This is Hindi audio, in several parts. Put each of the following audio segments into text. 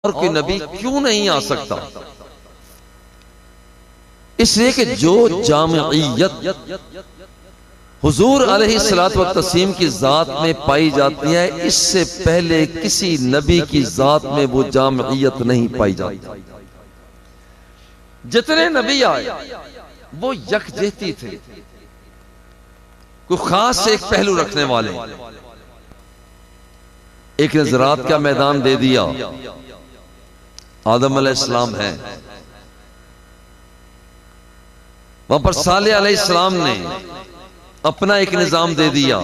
और कोई नबी क्यों नहीं आ सकता? इसलिए कि जो जामियत हुजूर अलैहिस्सलात व तस्लीम की जात में पाई जाती है, इससे पहले किसी नबी की जात में वो जामियत नहीं पाई जाती। जितने नबी आए वो यकजहती थे, कोई खास एक पहलू रखने वाले। एक ने ज़राअत का मैदान दे दिया, आदम अलैहिस्सलाम है। वहां पर सालेह अलैहिस्सलाम ने अपना एक निजाम दे दिया।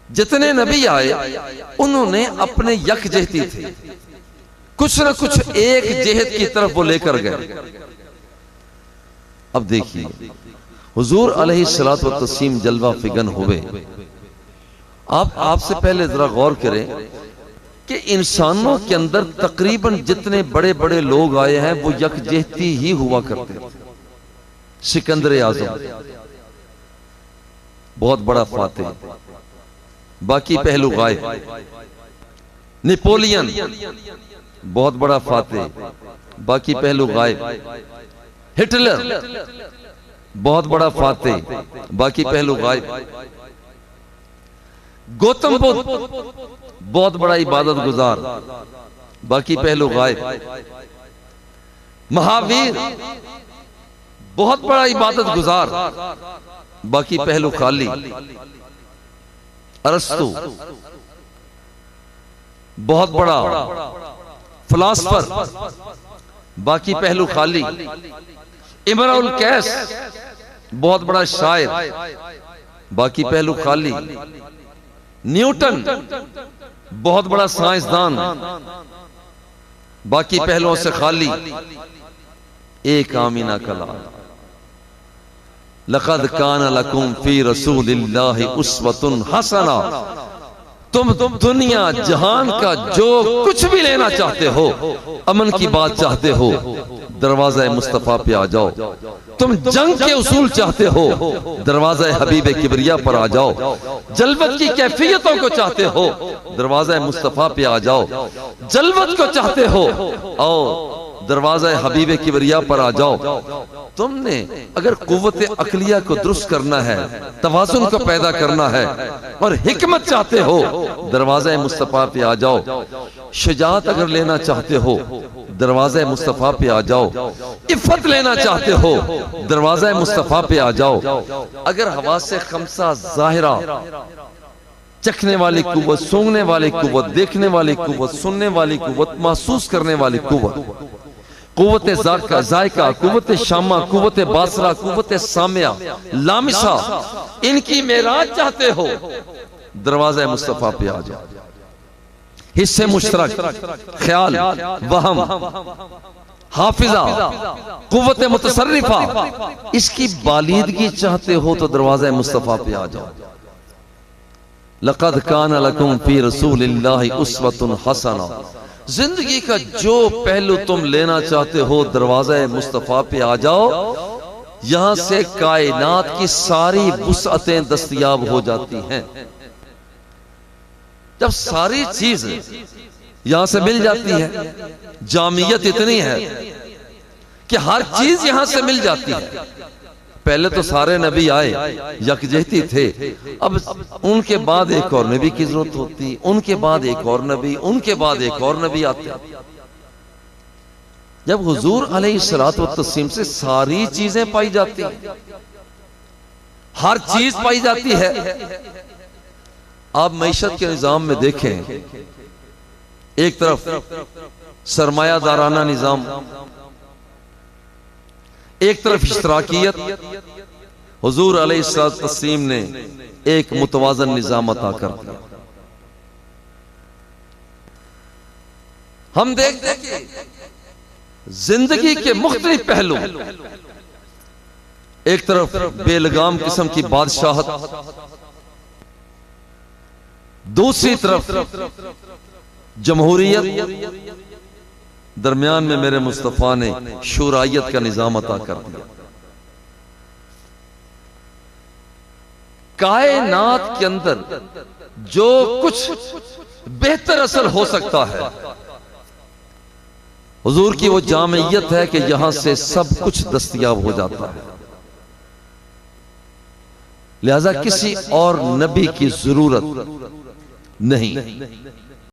जितने नबी आए उन्होंने अपने यकजहती थे, कुछ न कुछ एक जेहद की तरफ वो लेकर गए। अब देखिए हुजूर अलैहिस्सलात व तस्लीम जलवा फिगन हुए। आप आपसे पहले जरा गौर करें कि इंसानों के अंदर तकरीबन जितने बड़े बड़े लोग आए हैं वो यकजहती ही हुआ करते थे। सिकंदर आजम बहुत बड़ा फातेह, बाकी पहलू गायब। नेपोलियन बहुत बड़ा फातेह, बाकी पहलू गायब। हिटलर बहुत बड़ा फातेह, बाकी पहलू गायब। गौतम बुद्ध बहुत बड़ा इबादत गुजार, बाकी पहलू गायब। महावीर बहुत बड़ा इबादत गुजार, बाकी पहलू खाली। अरस्तु बहुत बड़ा फिलासफर, बाकी पहलू खाली। इमरुल कैस बहुत बड़ा शायर, बाकी पहलू खाली। न्यूटन बहुत बड़ा साइंसदान, बाकी पहलुओं से खाली। एक आमीना कला, लक़द कान लकुम फी रसूलिल्लाहि उस्वतुन हसना। तुम दुनिया जहान का जो कुछ भी लेना चाहते हो, अमन की बात चाहते हो, दरवाजा मुस्तफा पे आ जाओ। तुम जंग के उसूल चाहते हो, दरवाजा हबीब किबरिया पर आ जाओ। जलवत की कैफियतों को चाहते हो, दरवाजा मुस्तफा पे आ जाओ। जलवत को चाहते हो, आओ दरवाजा हबीब किबरिया पर आ जाओ। तुमने अगर कुव्वत अकलिया को दुरुस्त करना है, तवाज़ुन को पैदा करना है और हिकमत चाहते हो, दरवाजा मुस्तफा पे आ जाओ। शुजाअत अगर लेना चाहते हो, दरवाजा मुस्तफा पे आ जाओ। इफ़्फ़त लेना चाहते हो, दरवाजा मुस्तफा पे आ जाओ। अगर हवासे खमसा ज़ाहिरा, चखने वाली कुव्वत, सूंघने वाली कुव्वत, देखने वाली कुव्वत, सुनने वाली कुव्वत, महसूस करने वाली कुव्वत, कुव्वत जायका, कुव्वत शामा, कुव्वत बासरा, कुव्वत सामिया, लामिसा, इनकी मेराज चाहते हो, दरवाजा मुस्तफा पे आ जाओ। हिस्से मुश्तरक, ख्याल, वहम, हाफिजा, कुव्वत मुतसर्रिफा, इसकी बालिदगी चाहते हो तो दरवाजा मुस्तफा पे आ जाओ। लक़द कान लकुम फी रसूलिल्लाहि उस्वतुन हसना। जिंदगी का जो पहलू तुम लेना चाहते हो, दरवाजा मुस्तफा पे आ जाओ। यहां से कायनात की सारी वुसअतें दस्तयाब हो जाती हैं। जब सारी चीज यहां से मिल जाती है, जामियत इतनी है कि हर चीज यहां से मिल जाती है। पहले तो सारे नबी आए, यकजहती थे। अब उनके बाद एक और नबी की जरूरत होती, उनके बाद एक और नबी, उनके बाद एक और नबी आते। जब हुजूर अलैहिस्सलात व तस्लीम से सारी चीजें पाई जाती, हर चीज पाई जाती है। आप मईशत के निजाम में देखें, एक तरफ सरमायादाराना निजाम, एक तरफ इश्तराकियत। हुजूर अलैहिस्सलात तस्लीम ने एक मुतवाज़न निजाम अता कर दिया। हम देखते हैं कि जिंदगी के मुख्तलिफ पहलू, एक तरफ बेलगाम किस्म की बादशाहत, दूसरी तरफ जमहूरियत, दरमियान में मेरे मुस्तफा ने शूरायत का निजाम अता कर दिया। कायनात के अंदर जो कुछ बेहतर असल हो सकता है। हुजूर की वो जामियत है कि यहां से सब कुछ दस्तयाब हो जाता है, लिहाजा किसी और नबी की जरूरत नहीं।